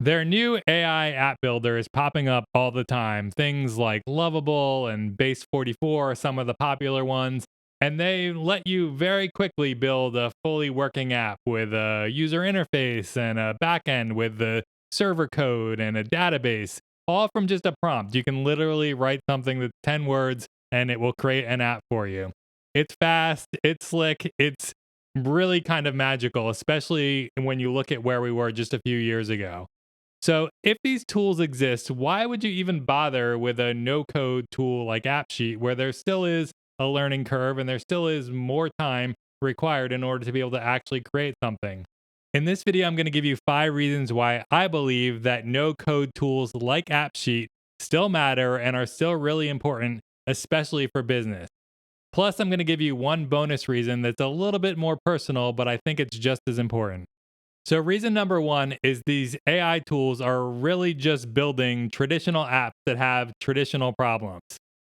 Their new AI app builder is popping up all the time. Things like Lovable and Base 44 are some of the popular ones. And they let you very quickly build a fully working app with a user interface and a backend with the server code and a database, all from just a prompt. You can literally write something that's 10 words and it will create an app for you. It's fast, it's slick, it's really kind of magical, especially when you look at where we were just a few years ago. So, if these tools exist, why would you even bother with a no code tool like AppSheet where there still is a learning curve and there still is more time required in order to be able to actually create something? In this video, I'm going to give you 5 reasons why I believe that no code tools like AppSheet still matter and are still really important, especially for business. Plus, I'm going to give you one bonus reason that's a little bit more personal, but I think it's just as important. So, reason number one is these AI tools are really just building traditional apps that have traditional problems.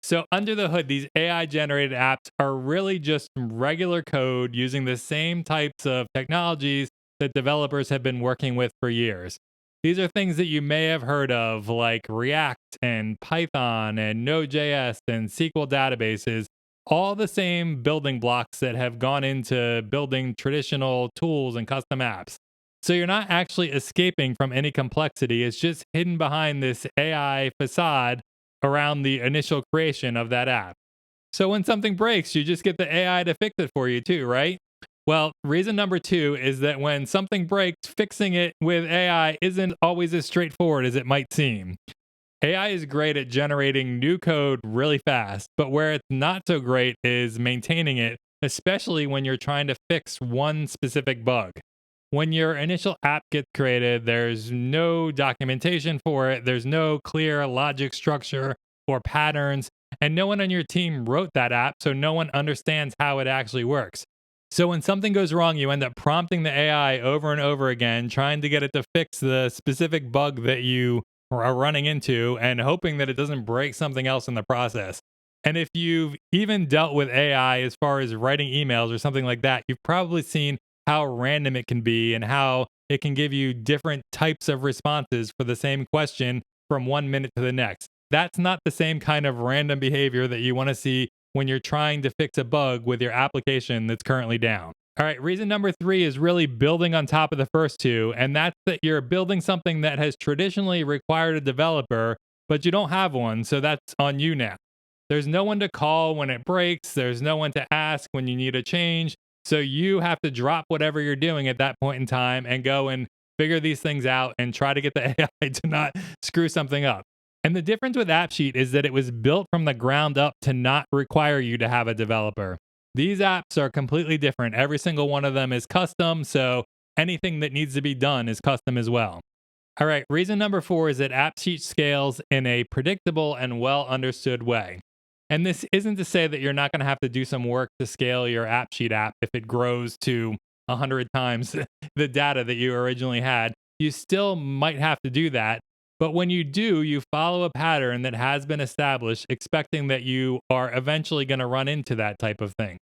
So, under the hood, these AI generated apps are really just regular code using the same types of technologies that developers have been working with for years. These are things that you may have heard of, like React and Python and node.js and SQL databases, all the same building blocks that have gone into building traditional tools and custom apps. So you're not actually escaping from any complexity. It's just hidden behind this AI facade around the initial creation of that app. So when something breaks, you just get the AI to fix it for you too, right? Well, reason number two is that when something breaks, fixing it with AI isn't always as straightforward as it might seem. AI is great at generating new code really fast, but where it's not so great is maintaining it, especially when you're trying to fix one specific bug. When your initial app gets created, there's no documentation for it, there's no clear logic structure or patterns, and no one on your team wrote that app, so no one understands how it actually works. So when something goes wrong, you end up prompting the AI over and over again, trying to get it to fix the specific bug that you are running into and hoping that it doesn't break something else in the process. And if you've even dealt with AI as far as writing emails or something like that, you've probably seen how random it can be and how it can give you different types of responses for the same question from 1 minute to the next. That's not the same kind of random behavior that you want to see when you're trying to fix a bug with your application that's currently down. All right, reason number three is really building on top of the first two, and that's that you're building something that has traditionally required a developer, but you don't have one, so that's on you now. There's no one to call when it breaks, there's no one to ask when you need a change, so you have to drop whatever you're doing at that point in time and go and figure these things out and try to get the AI to not screw something up. And the difference with AppSheet is that it was built from the ground up to not require you to have a developer. These apps are completely different. Every single one of them is custom, so anything that needs to be done is custom as well. All right, reason number four is that AppSheet scales in a predictable and well understood way. And this isn't to say that you're not going to have to do some work to scale your AppSheet app if it grows to 100 times the data that you originally had. You still might have to do that. But when you do, you follow a pattern that has been established, expecting that you are eventually going to run into that type of thing.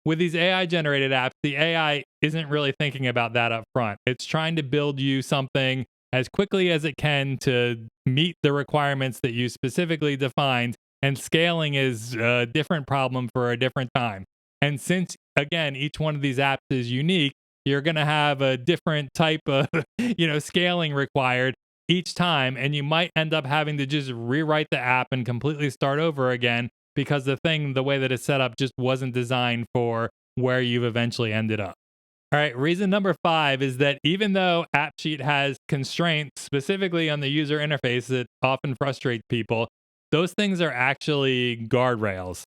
With these AI generated apps, the AI isn't really thinking about that up front. It's trying to build you something as quickly as it can to meet the requirements that you specifically defined. And scaling is a different problem for a different time. And since, again, each one of these apps is unique, you're going to have a different type of scaling required each time, and you might end up having to just rewrite the app and completely start over again because the way that it's set up just wasn't designed for where you've eventually ended up. All right, reason number five is that even though AppSheet has constraints specifically on the user interface that often frustrate people, those things are actually guardrails.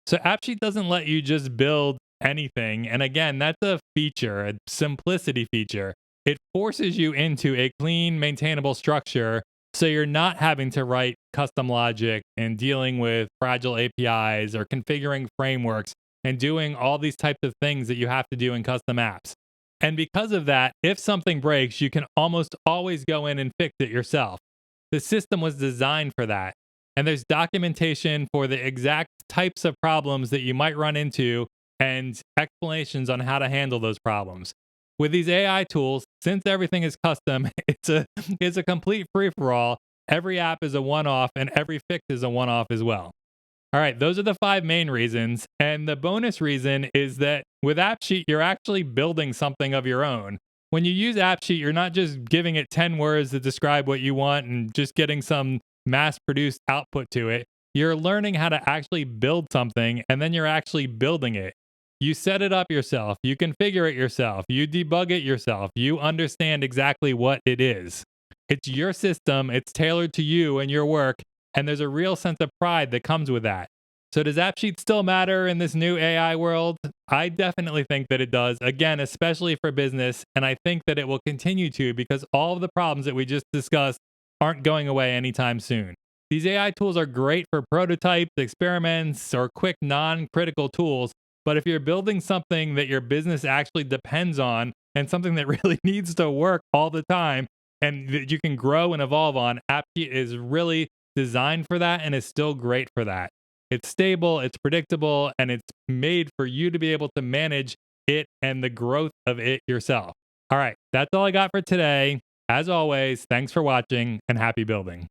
So AppSheet doesn't let you just build anything. And again, that's a feature, a simplicity feature. It forces you into a clean, maintainable structure so you're not having to write custom logic and dealing with fragile APIs or configuring frameworks and doing all these types of things that you have to do in custom apps. And because of that, if something breaks, you can almost always go in and fix it yourself. The system was designed for that. And there's documentation for the exact types of problems that you might run into and explanations on how to handle those problems. With these AI tools, since everything is custom, it's a complete free for all. Every app is a one off, and every fix is a one off as well. All right, those are the five main reasons. And the bonus reason is that with AppSheet, you're actually building something of your own. When you use AppSheet, you're not just giving it 10 words to describe what you want and just getting some mass produced output to it. You're learning how to actually build something, and then you're actually building it. You set it up yourself, you configure it yourself, you debug it yourself, you understand exactly what it is. It's your system, it's tailored to you and your work, and there's a real sense of pride that comes with that. So, does AppSheet still matter in this new AI world? I definitely think that it does, again, especially for business. And I think that it will continue to because all of the problems that we just discussed aren't going away anytime soon. These AI tools are great for prototypes, experiments, or quick non critical tools. But if you're building something that your business actually depends on and something that really needs to work all the time and that you can grow and evolve on, AppSheet is really designed for that and is still great for that. It's stable, it's predictable, and it's made for you to be able to manage it and the growth of it yourself. All right, that's all I got for today. As always, thanks for watching and happy building.